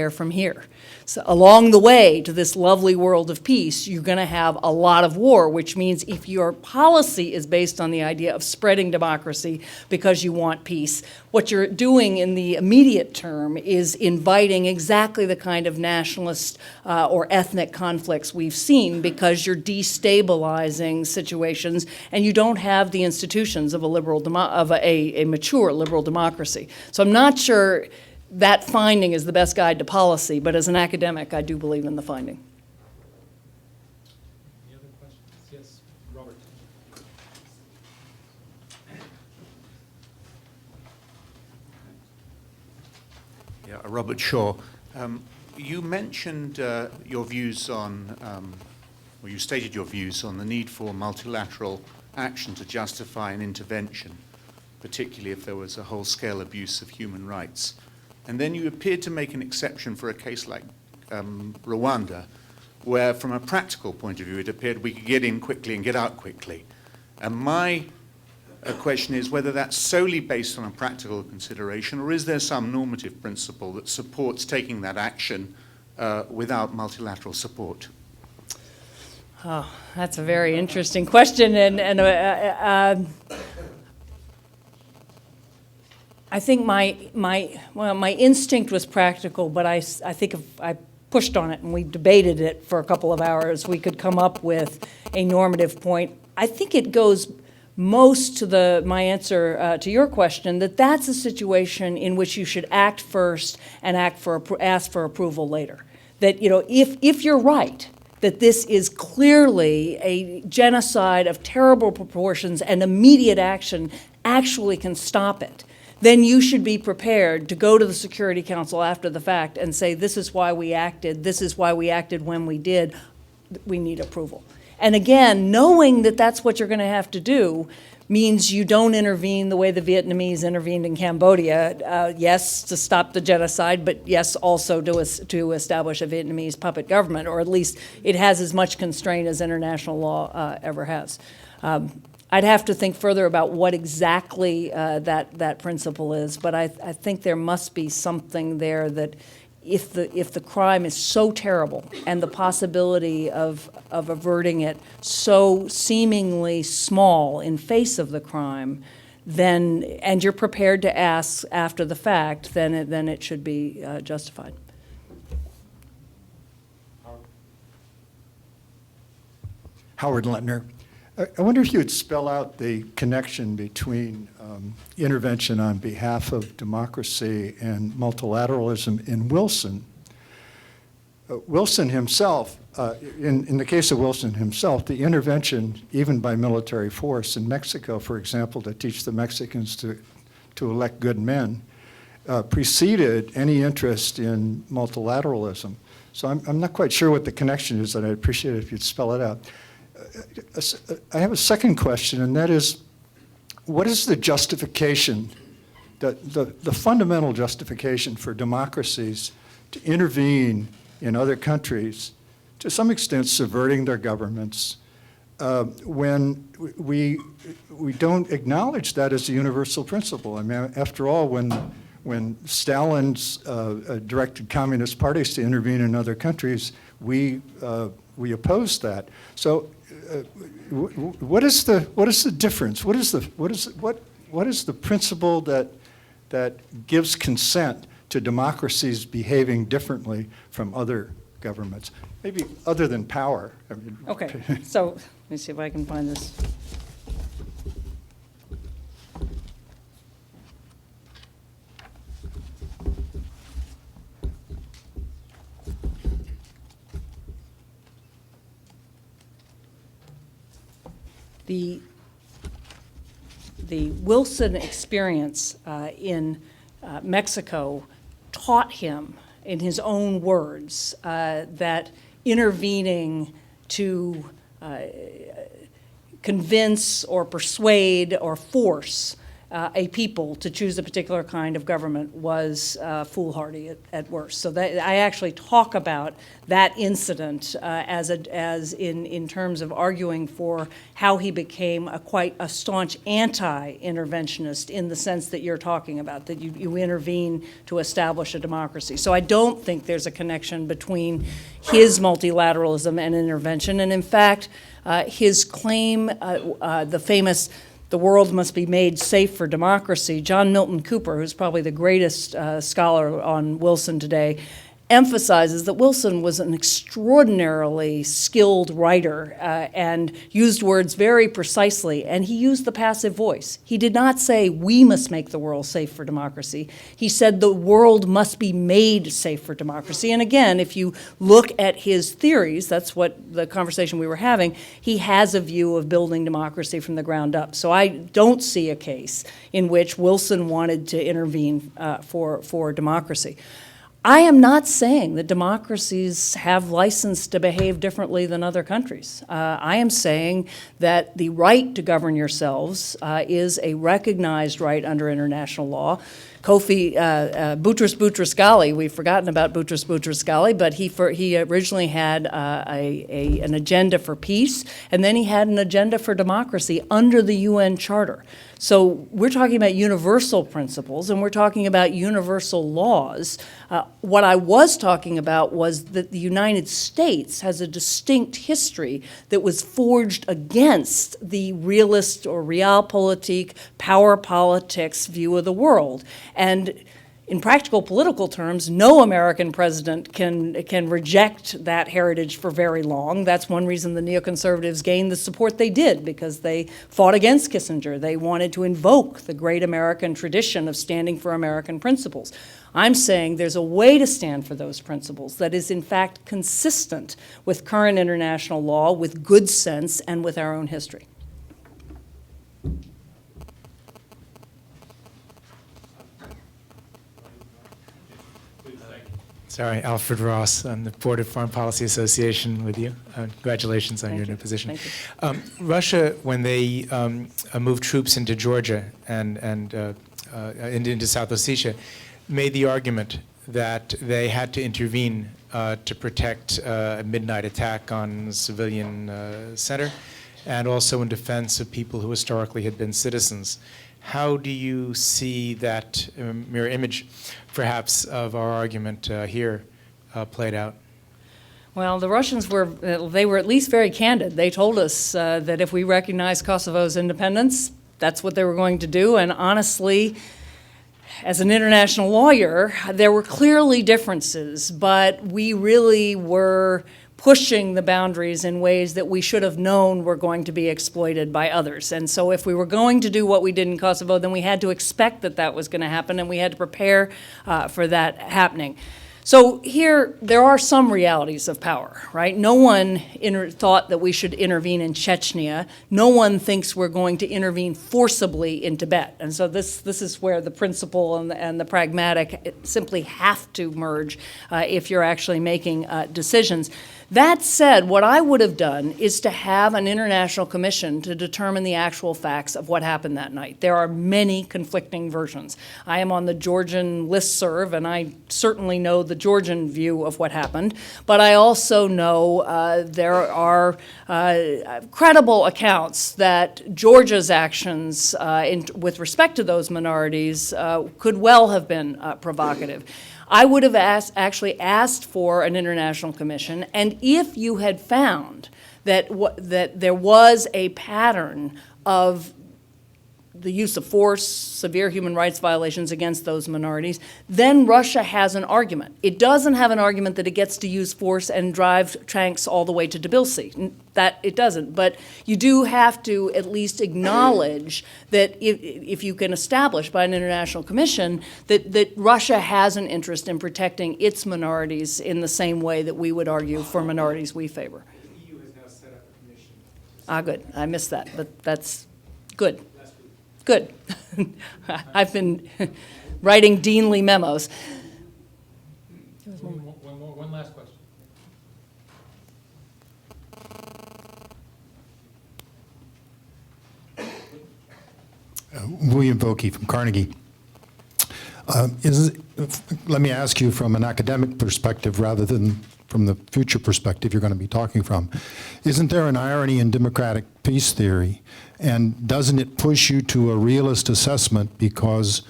Speaker 2: from here. So along the way to this lovely world of peace, you're going to have a lot of war, which means if your policy is based on the idea of spreading democracy because you want peace, what you're doing in the immediate term is inviting exactly the kind of nationalist or ethnic conflicts we've seen, because you're destabilizing situations and you don't have the institutions of a mature liberal democracy. So I'm not sure that finding is the best guide to policy, but as an academic, I do believe in the finding.
Speaker 1: Any other questions? Yes, Robert.
Speaker 12: Yeah, Robert Shaw. You mentioned your views on, or you stated your views on the need for multilateral action to justify an intervention, particularly if there was a whole-scale abuse of human rights. And then you appeared to make an exception for a case like Rwanda, where from a practical point of view, it appeared we could get in quickly and get out quickly. And my question is whether that's solely based on a practical consideration, or is there some normative principle that supports taking that action without multilateral support?
Speaker 2: Oh, that's a very interesting question, and I think my instinct was practical, but I think if I pushed on it and we debated it for a couple of hours, we could come up with a normative point. I think it goes most to my answer to your question, that's a situation in which you should act first and ask for approval later. That, if you're right, that this is clearly a genocide of terrible proportions and immediate action actually can stop it, then you should be prepared to go to the Security Council after the fact and say, this is why we acted when we did, we need approval. And again, knowing that that's what you're going to have to do means you don't intervene the way the Vietnamese intervened in Cambodia, yes, to stop the genocide, but yes, also to establish a Vietnamese puppet government, or at least it has as much constraint as international law ever has. I'd have to think further about what exactly that principle is, but I think there must be something there that if the crime is so terrible and the possibility of averting it so seemingly small in face of the crime, then, and you're prepared to ask after the fact, then it should be justified.
Speaker 13: Howard Lentner. I wonder if you would spell out the connection between intervention on behalf of democracy and multilateralism in Wilson. Wilson himself, in the case of Wilson himself, the intervention, even by military force in Mexico, for example, to teach the Mexicans to elect good men, preceded any interest in multilateralism. So I'm not quite sure what the connection is, and I'd appreciate it if you'd spell it out. I have a second question, and that is, what is the justification, the fundamental justification for democracies to intervene in other countries, to some extent subverting their governments, when we don't acknowledge that as a universal principle? I mean, after all, when Stalin's directed communist parties to intervene in other countries, we opposed that. So, what is the difference? What is the principle that gives consent to democracies behaving differently from other governments? Maybe other than power. I mean,
Speaker 2: Okay, so let me see if I can find this. The Wilson experience in Mexico taught him, in his own words, that intervening to convince or persuade or force a people to choose a particular kind of government was foolhardy at worst. So that, I actually talk about that incident as in terms of arguing for how he became quite a staunch anti-interventionist in the sense that you're talking about, that you intervene to establish a democracy. So I don't think there's a connection between his multilateralism and intervention. And in fact, his claim, the famous "the world must be made safe for democracy," John Milton Cooper, who's probably the greatest scholar on Wilson today, emphasizes that Wilson was an extraordinarily skilled writer and used words very precisely, and he used the passive voice. He did not say, "we must make the world safe for democracy." He said, "the world must be made safe for democracy." And again, if you look at his theories, that's what the conversation we were having, he has a view of building democracy from the ground up. So I don't see a case in which Wilson wanted to intervene for democracy. I am not saying that democracies have license to behave differently than other countries. I am saying that the right to govern yourselves is a recognized right under international law. Boutros Boutros-Ghali, we've forgotten about Boutros Boutros-Ghali, but he originally had an agenda for peace, and then he had an agenda for democracy under the UN Charter. So we're talking about universal principles, and we're talking about universal laws. What I was talking about was that the United States has a distinct history that was forged against the realist or realpolitik, power politics view of the world. And in practical political terms, no American president can reject that heritage for very long. That's one reason the neoconservatives gained the support they did, because they fought against Kissinger. They wanted to invoke the great American tradition of standing for American principles. I'm saying there's a way to stand for those principles that is in fact consistent with current international law, with good sense, and with our own history.
Speaker 14: Sorry, Alfred Ross on the Board of Foreign Policy Association with you. Congratulations on your new position. Russia, when they moved troops into Georgia and into South Ossetia, made the argument that they had to intervene to protect a midnight attack on a civilian center, and also in defense of people who historically had been citizens. How do you see that mirror image, perhaps, of our argument here played out?
Speaker 2: Well, the Russians they were at least very candid. They told us that if we recognized Kosovo's independence, that's what they were going to do. And honestly, as an international lawyer, there were clearly differences, but we really were pushing the boundaries in ways that we should have known were going to be exploited by others. And so if we were going to do what we did in Kosovo, then we had to expect that that was going to happen, and we had to prepare for that happening. So here, there are some realities of power, right? No one thought that we should intervene in Chechnya. No one thinks we're going to intervene forcibly in Tibet. And so this is where the principle and the pragmatic simply have to merge if you're actually making decisions. That said, what I would have done is to have an international commission to determine the actual facts of what happened that night. There are many conflicting versions. I am on the Georgian listserv, and I certainly know the Georgian view of what happened, but I also know there are credible accounts that Georgia's actions with respect to those minorities could well have been provocative. I would have actually asked for an international commission, and if you had found that there was a pattern of the use of force, severe human rights violations against those minorities, then Russia has an argument. It doesn't have an argument that it gets to use force and drive tanks all the way to Tbilisi. That it doesn't. But you do have to at least acknowledge that if you can establish by an international commission that Russia has an interest in protecting its minorities in the same way that we would argue for minorities we favor.
Speaker 14: The EU has now set up a commission.
Speaker 2: Good. I missed that, but that's good. Good. I've been writing deanly memos.
Speaker 1: One last question.
Speaker 4: William Vokey from Carnegie. Let me ask you from an academic perspective rather than from the future perspective you're going to be talking from. Isn't there an irony in democratic peace theory? And doesn't it push you to a realist assessment because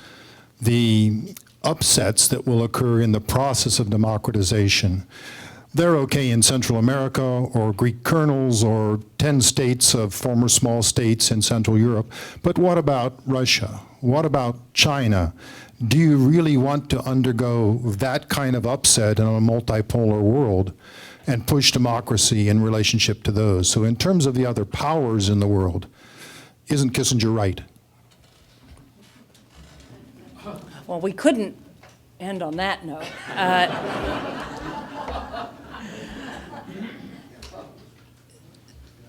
Speaker 4: the upsets that will occur in the process of democratization, they're okay in Central America or Greek kernels or 10 states of former small states in Central Europe. But what about Russia? What about China? Do you really want to undergo that kind of upset in a multipolar world and push democracy in relationship to those? So in terms of the other powers in the world, isn't Kissinger right?
Speaker 2: Well, we couldn't end on that note.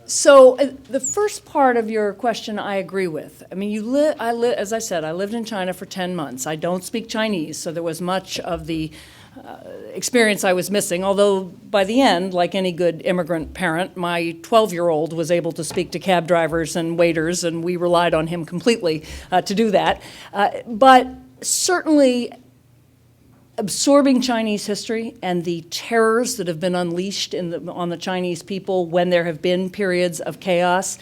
Speaker 2: So the first part of your question I agree with. I mean, as I said, I lived in China for 10 months. I don't speak Chinese, so there was much of the experience I was missing, although by the end, like any good immigrant parent, my 12-year-old was able to speak to cab drivers and waiters, and we relied on him completely to do that. But certainly, absorbing Chinese history and the terrors that have been unleashed on the Chinese people when there have been periods of chaos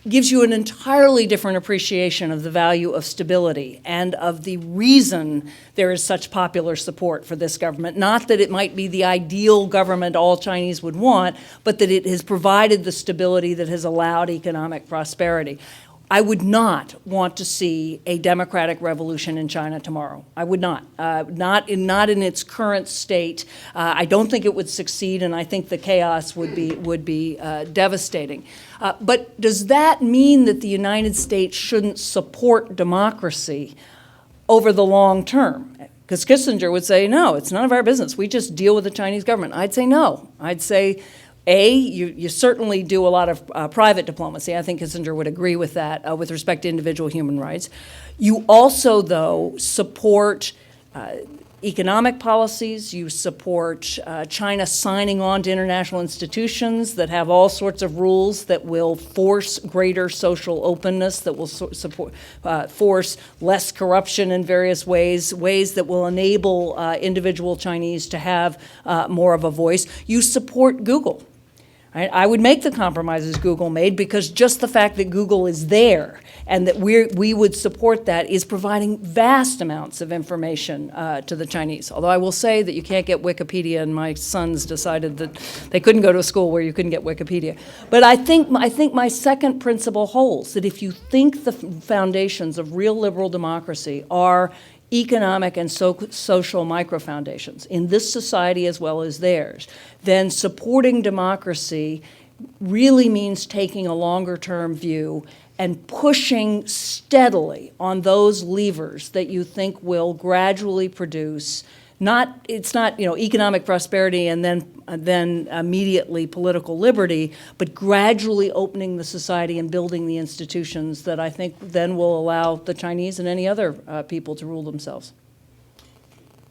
Speaker 2: gives you an entirely different appreciation of the value of stability and of the reason there is such popular support for this government. Not that it might be the ideal government all Chinese would want, but that it has provided the stability that has allowed economic prosperity. I would not want to see a democratic revolution in China tomorrow. I would not. Not in its current state. I don't think it would succeed, and I think the chaos would be devastating. But does that mean that the United States shouldn't support democracy over the long term? Because Kissinger would say, no, it's none of our business. We just deal with the Chinese government. I'd say no. I'd say, you certainly do a lot of private diplomacy. I think Kissinger would agree with that with respect to individual human rights. You also, though, support economic policies. You support China signing on to international institutions that have all sorts of rules that will force greater social openness, that will force less corruption in various ways that will enable individual Chinese to have more of a voice. You support Google. Right? I would make the compromises Google made because just the fact that Google is there and that we would support that is providing vast amounts of information to the Chinese. Although I will say that you can't get Wikipedia, and my sons decided that they couldn't go to a school where you couldn't get Wikipedia. But I think my second principle holds, that if you think the foundations of real liberal democracy are economic and social micro-foundations in this society as well as theirs, then supporting democracy really means taking a longer-term view and pushing steadily on those levers that you think will gradually produce It's not, economic prosperity and then immediately political liberty, but gradually opening the society and building the institutions that I think then will allow the Chinese and any other people to rule themselves.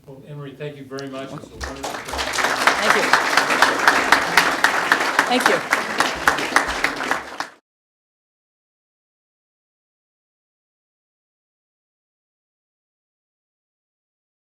Speaker 1: Well, Anne-Marie, thank you very much. It's a wonderful
Speaker 2: Thank you. Thank you.